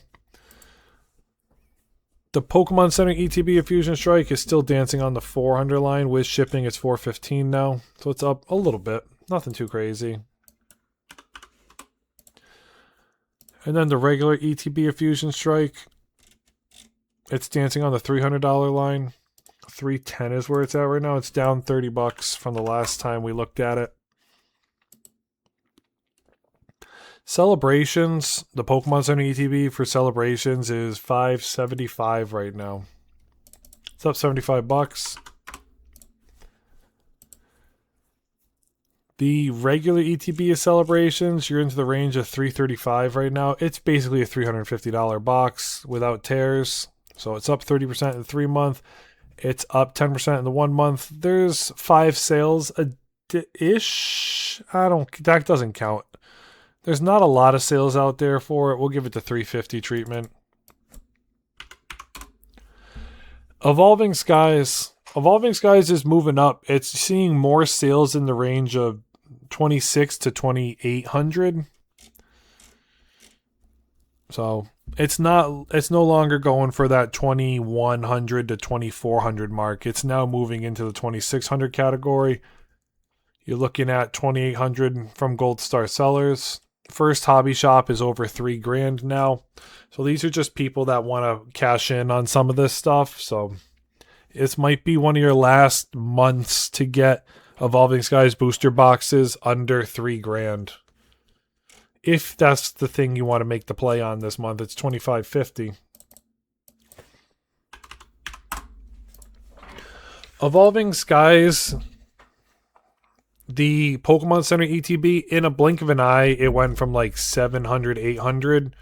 The Pokemon Center ETB of Fusion Strike is still dancing on the 400 line. With shipping, it's 415 now. So it's up a little bit. Nothing too crazy. And then the regular ETB of Fusion Strike, it's dancing on the $300 line. 310 is where it's at right now. It's down 30 bucks from the last time we looked at it. Celebrations, the Pokemon Center ETB for Celebrations is $575 right now. It's up 75 bucks. The regular ETB of Celebrations, you're into the range of $335 right now. It's basically a $350 box without tears. So it's up 30% in the 3 month. It's up 10% in the 1 month. There's 5 sales ish. That doesn't count. There's not a lot of sales out there for it. We'll give it the $350 treatment. Evolving Skies. Evolving Skies is moving up. It's seeing more sales in the range of $2,600 to $2,800. So it's no longer going for that $2,100 to $2,400 mark. It's now moving into the $2,600 category. You're looking at $2,800 from Gold Star sellers. First hobby shop is over $3,000 now. So these are just people that want to cash in on some of this stuff. So this might be one of your last months to get Evolving Skies booster boxes under $3,000. If that's the thing you want to make the play on this month, it's $2,550. Evolving Skies, the Pokemon Center ETB, in a blink of an eye, it went from like 700, 800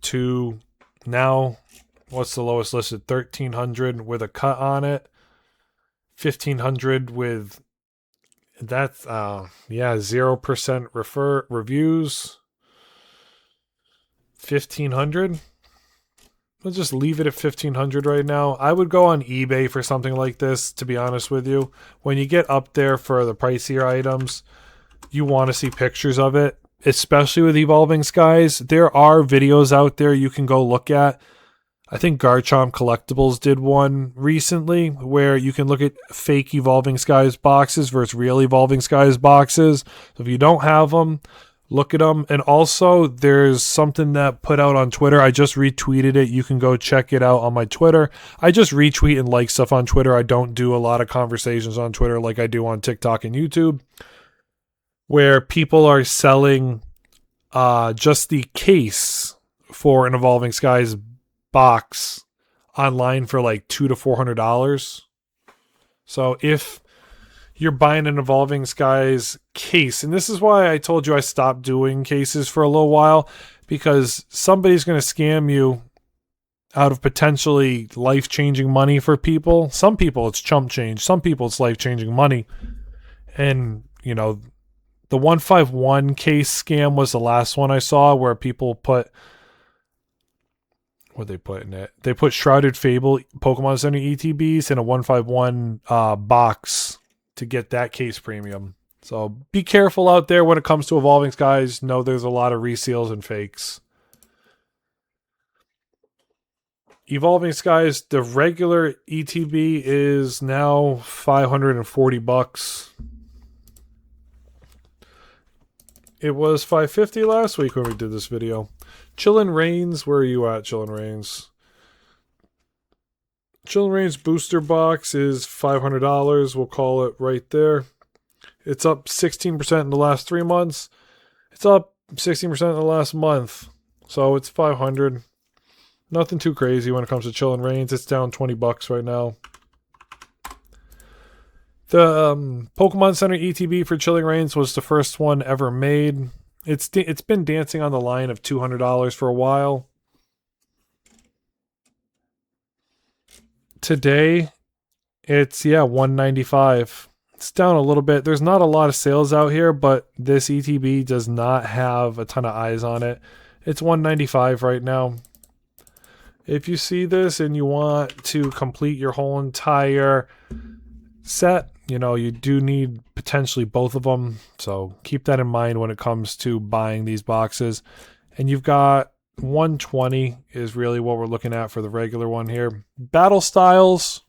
to now, what's the lowest listed? 1,300 with a cut on it. 1,500 with, that's, 0% reviews. 1,500. Let's just leave it at 1,500 right now. I would go on eBay for something like this, to be honest with you. When you get up there for the pricier items, you want to see pictures of it, especially with Evolving Skies. There are videos out there you can go look at. I think Garchomp Collectibles did one recently where you can look at fake Evolving Skies boxes versus real Evolving Skies boxes. So if you don't have them, look at them. And also, there's something that put out on Twitter. I just retweeted it. You can go check it out on my Twitter. I just retweet and like stuff on Twitter. I don't do a lot of conversations on Twitter like I do on TikTok and YouTube, where people are selling just the case for an Evolving Skies box online for like $200 to $400. So if you're buying an Evolving Skies case, and this is why I told you I stopped doing cases for a little while, because somebody's going to scam you out of potentially life-changing money for people. Some people it's chump change. Some people it's life-changing money. And, you know, the 151 case scam was the last one I saw where people put, what they put in it? They put Shrouded Fable Pokemon Center ETBs in a 151 box to get that case premium. So be careful out there when it comes to Evolving Skies. Know there's a lot of reseals and fakes. Evolving Skies, the regular ETB is now $540. It was $550 last week when we did this video. Chillin' Reigns, where are you at, Chillin' Reigns? Chillin' Reigns booster box is $500. We'll call it right there. It's up 16% in the last 3 months. It's up 16% in the last month. So it's $500. Nothing too crazy when it comes to Chillin' Reigns. It's down $20 right now. The Pokemon Center ETB for Chilling Reigns was the first one ever made. It's been dancing on the line of $200 for a while. Today, it's $195. It's down a little bit. There's not a lot of sales out here, but this ETB does not have a ton of eyes on it. It's $195 right now. If you see this and you want to complete your whole entire set, you know, you do need potentially both of them. So keep that in mind when it comes to buying these boxes. And you've got 120 is really what we're looking at for the regular one here. Battle Styles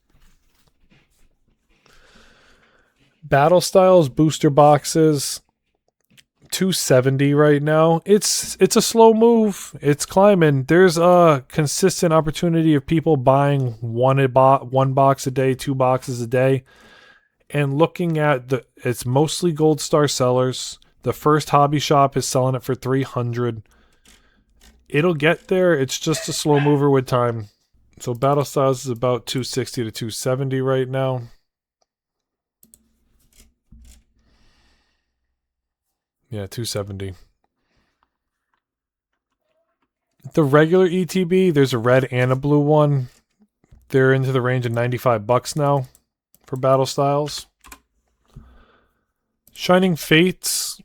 booster boxes, 270 right now. It's a slow move. It's climbing. There's a consistent opportunity of people buying one box a day, 2 boxes a day. And looking at it's mostly Gold Star sellers. The first hobby shop is selling it for 300. It'll get there. It's just a slow mover with time. So Battle Styles is about 260 to 270 right now. Yeah, 270. The regular ETB, there's a red and a blue one. They're into the range of $95 now for Battle Styles. Shining Fates.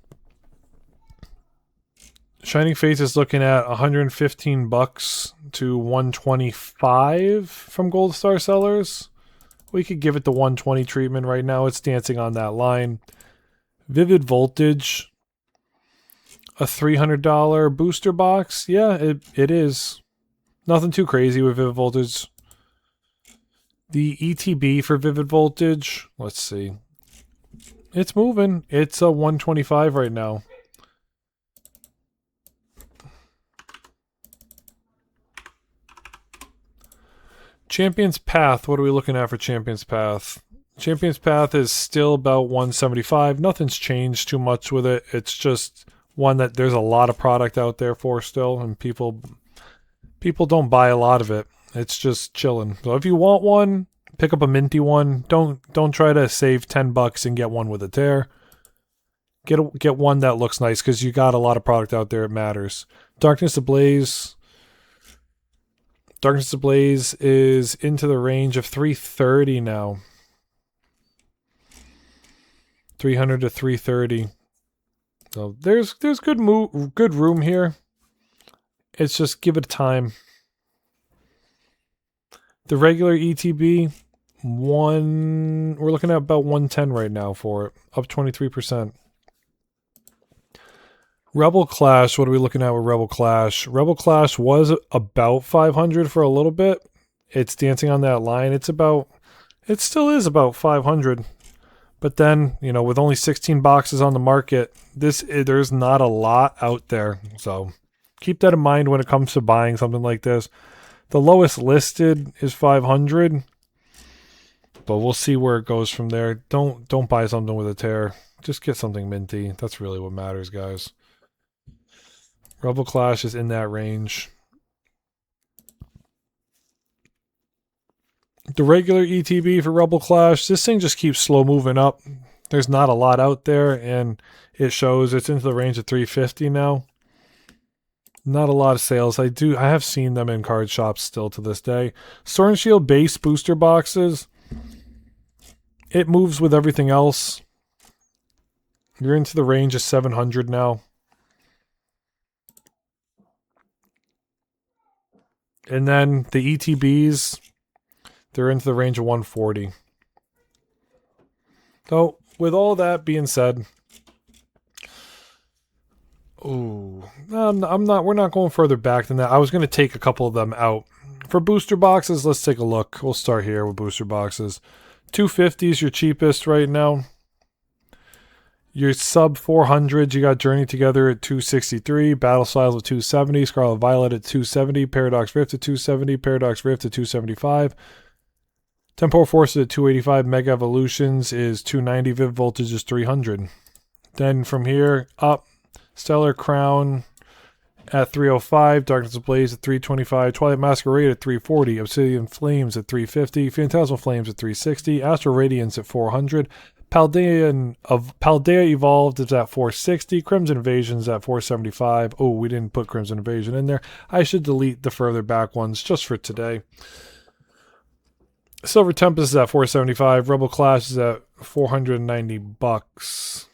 Shining Fates is looking at $115 to $125 from Gold Star sellers. We could give it the 120 treatment right now. It's dancing on that line. Vivid Voltage, a $300 booster box. Yeah, it is. Nothing too crazy with Vivid Voltage. The ETB for Vivid Voltage, let's see. It's moving. It's a 125 right now. Champion's Path, what are we looking at for Champion's Path? Champion's Path is still about 175. Nothing's changed too much with it. It's just one that there's a lot of product out there for still, and people don't buy a lot of it. It's just chilling. So if you want one, pick up a minty one. Don't try to save $10 and get one with a tear. Get one that looks nice because you got a lot of product out there. It matters. Darkness Ablaze. Darkness Ablaze is into the range of 330 now. 300 to 330. So there's good room here. It's just give it time. The regular ETB, we're looking at about 110 right now for it, up 23%. Rebel Clash, what are we looking at with Rebel Clash? Rebel Clash was about 500 for a little bit. It's dancing on that line. It still is about 500. But then, with only 16 boxes on the market, there's not a lot out there. So keep that in mind when it comes to buying something like this. The lowest listed is 500, but we'll see where it goes from there. Don't buy something with a tear. Just get something minty. That's really what matters, guys. Rebel Clash is in that range. The regular ETB for Rebel Clash, this thing just keeps slow moving up. There's not a lot out there, and it shows it's into the range of 350 now. Not a lot of sales. I have seen them in card shops still to this day. Sword and Shield base booster boxes. It moves with everything else. You're into the range of 700 now. And then the ETBs, they're into the range of 140. So, with all that being said, we're not going further back than that. I was going to take a couple of them out. For booster boxes, let's take a look. We'll start here with booster boxes. 250 is your cheapest right now. Your sub 400s, you got Journey Together at 263, Battle Styles at 270, Scarlet Violet at 270, Paradox Rift at 270, Paradox Rift at 275, Temporal Forces at 285, Mega Evolutions is 290, Viv Voltage is 300. Then from here up, Stellar Crown at 305, Darkness Ablaze at 325, Twilight Masquerade at 340, Obsidian Flames at 350, Fantasma Flames at 360, Astral Radiance at 400, Paldea Evolved is at 460. Crimson Invasion's at 475. Oh, we didn't put Crimson Invasion in there. I should delete the further back ones just for today. Silver Tempest is at 475. Rebel Clash is at $490.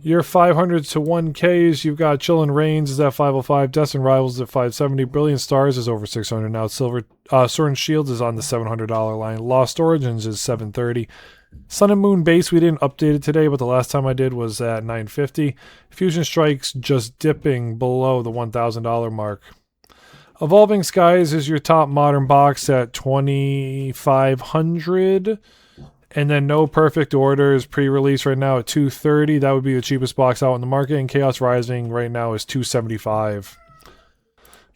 Your 500s to 1Ks, you've got Chillin' Reigns is at 505. Destined Rivals is at 570. Brilliant Stars is over 600 now. Sword and Shield is on the $700 line. Lost Origins is 730. Sun and Moon base, we didn't update it today, but the last time I did was at 950. Fusion Strikes just dipping below the $1,000 mark. Evolving Skies is your top modern box at 2,500. And then No Perfect Order is pre-release right now at 230. That would be the cheapest box out in the market. And Chaos Rising right now is 275.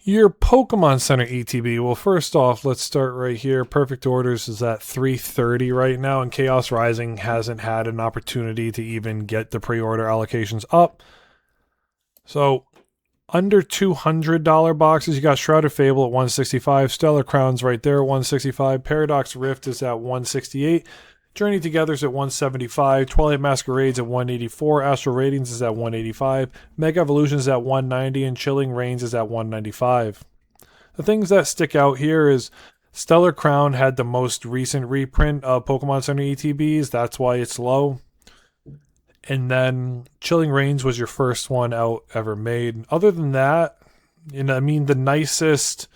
Your Pokemon Center ETB. Well, first off, let's start right here. Perfect Orders is at 330 right now, and Chaos Rising hasn't had an opportunity to even get the pre-order allocations up. So, under $200 boxes, you got Shrouded Fable at 165. Stellar Crowns right there at 165. Paradox Rift is at 168. Journey Together's at 175, Twilight Masquerade's at 184, Astral Radiance is at 185, Mega Evolution is at 190, and Chilling Reigns is at 195. The things that stick out here is Stellar Crown had the most recent reprint of Pokemon Center ETBs, that's why it's low. And then Chilling Reigns was your first one out ever made. Other than that, I mean, the nicest...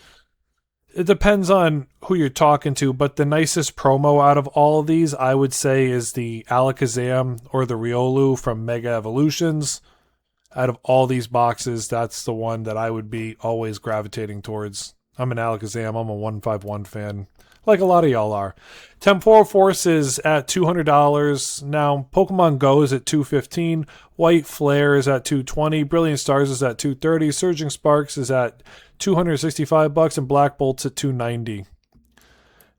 It depends on who you're talking to, but the nicest promo out of all of these, I would say, is the Alakazam or the Riolu from Mega Evolutions. Out of all these boxes, that's the one that I would be always gravitating towards. I'm an Alakazam. I'm a 151 fan, like a lot of y'all are. Temporal Force is at $200. Now, Pokemon Go is at $215. White Flare is at $220. Brilliant Stars is at $230. Surging Sparks is at $265, and Black Bolt's at $290.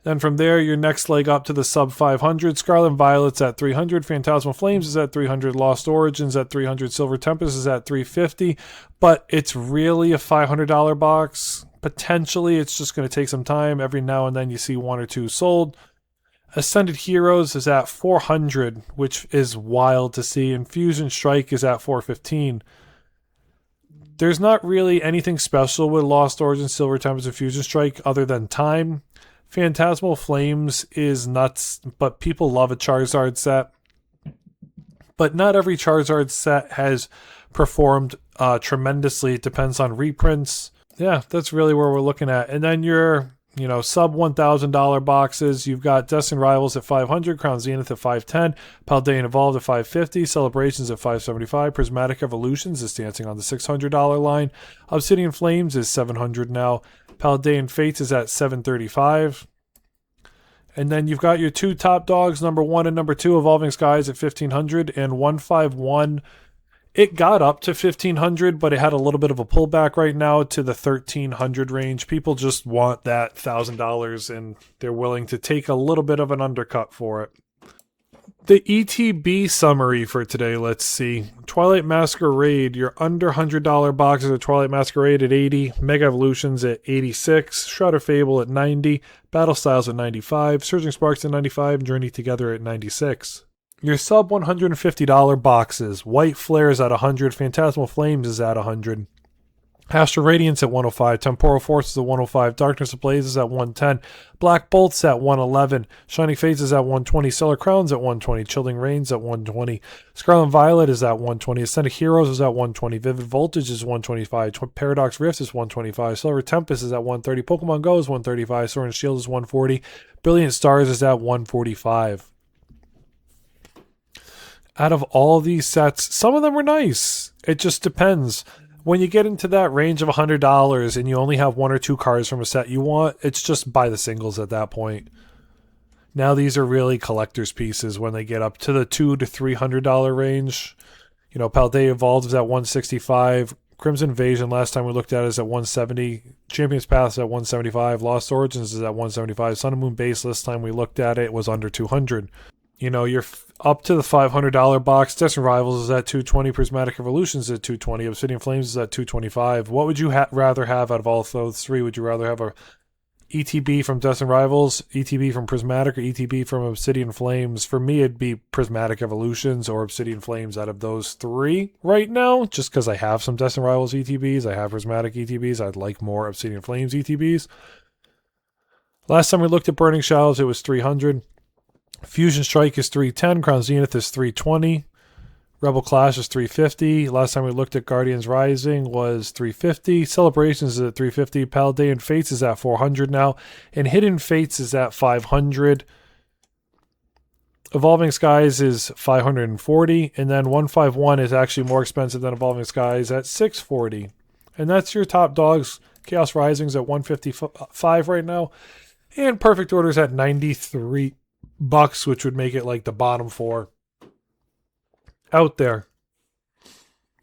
Then from there, your next leg up to the sub 500. Scarlet and Violet's at $300. Phantasma Flames is at $300. Lost Origins at $300. Silver Tempest is at $350. But it's really a $500 box. Potentially, it's just going to take some time. Every now and then you see one or two sold. Ascended Heroes is at $400, which is wild to see. And Fusion Strike is at $415. There's not really anything special with Lost Origins, Silver Tempest, and Fusion Strike other than time. Phantasmal Flames is nuts, but people love a Charizard set. But not every Charizard set has performed tremendously. It depends on reprints. Yeah, that's really where we're looking at. And then your, sub $1,000 boxes. You've got Destined Rivals at $500, Crown Zenith at $510, Paldean Evolved at $550, Celebrations at $575, Prismatic Evolutions is dancing on the $600 line, Obsidian Flames is $700 now, Paldean Fates is at $735. And then you've got your two top dogs, number 1 and number 2, Evolving Skies at $1,500, and 151. It got up to $1,500, but it had a little bit of a pullback right now to the $1,300 range. People just want that $1,000, and they're willing to take a little bit of an undercut for it. The ETB summary for today, let's see. Twilight Masquerade, your under $100 boxes of Twilight Masquerade at $80, Mega Evolutions at $86, Shrouded Fable at $90, Battle Styles at $95, Surging Sparks at $95, and Journey Together at $96. Your sub $150 boxes, White Flare is at $100, Phantasmal Flames is at $100, Astral Radiance at $105, Temporal Force is at $105, Darkness Ablaze is at $110, Black Bolt's at $111, Shining Fates is at $120, Stellar Crowns at $120, Chilling Reigns at $120, Scarlet and Violet is at $120, Ascended Heroes is at $120, Vivid Voltage is $125, Paradox Rift is $125, Silver Tempest is at $130, Pokemon Go is $135, Sword and Shield is $140, Brilliant Stars is at $145. Out of all these sets, some of them were nice. It just depends. When you get into that range of $100 and you only have 1 or 2 cards from a set you want, it's just buy the singles at that point. Now these are really collector's pieces when they get up to the $200 to $300 range. Paldea Evolved is at $165. Crimson Invasion, last time we looked at it, is at $170. Champion's Path is at $175. Lost Origins is at $175. Sun and Moon Base, last time we looked at it, was under $200. You're up to the $500 box. Destined Rivals is at $220. Prismatic Evolutions is at $220. Obsidian Flames is at $225. What would you rather have out of all of those three? Would you rather have a ETB from Destined Rivals, ETB from Prismatic, or ETB from Obsidian Flames? For me, it'd be Prismatic Evolutions or Obsidian Flames out of those three right now, just because I have some Destined Rivals ETBs. I have Prismatic ETBs. I'd like more Obsidian Flames ETBs. Last time we looked at Burning Shadows, it was $300. Fusion Strike is $310. Crown Zenith is $320. Rebel Clash is $350. Last time we looked at Guardians Rising was $350. Celebrations is at $350. Paldean Fates is at $400 now. And Hidden Fates is at $500. Evolving Skies is $540. And then 151 is actually more expensive than Evolving Skies at $640. And that's your top dogs. Chaos Rising's at $155 right now. And Perfect Order's at $93, which would make it like the bottom 4 out there.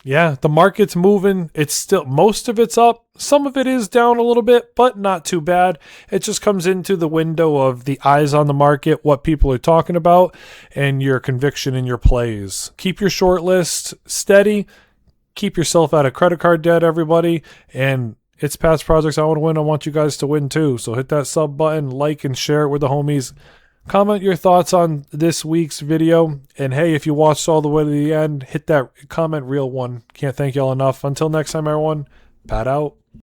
Yeah, the market's moving. It's still, most of it's up. Some of it is down a little bit, but not too bad. It just comes into the window of the eyes on the market, what people are talking about, and your conviction in your plays. Keep your short list steady. Keep yourself out of credit card debt, everybody. And it's past projects I want to win. I want you guys to win too. So hit that sub button, like and share it with the homies. Comment your thoughts on this week's video. And hey, if you watched all the way to the end, hit that comment reel one. Can't thank y'all enough. Until next time, everyone, Pat out.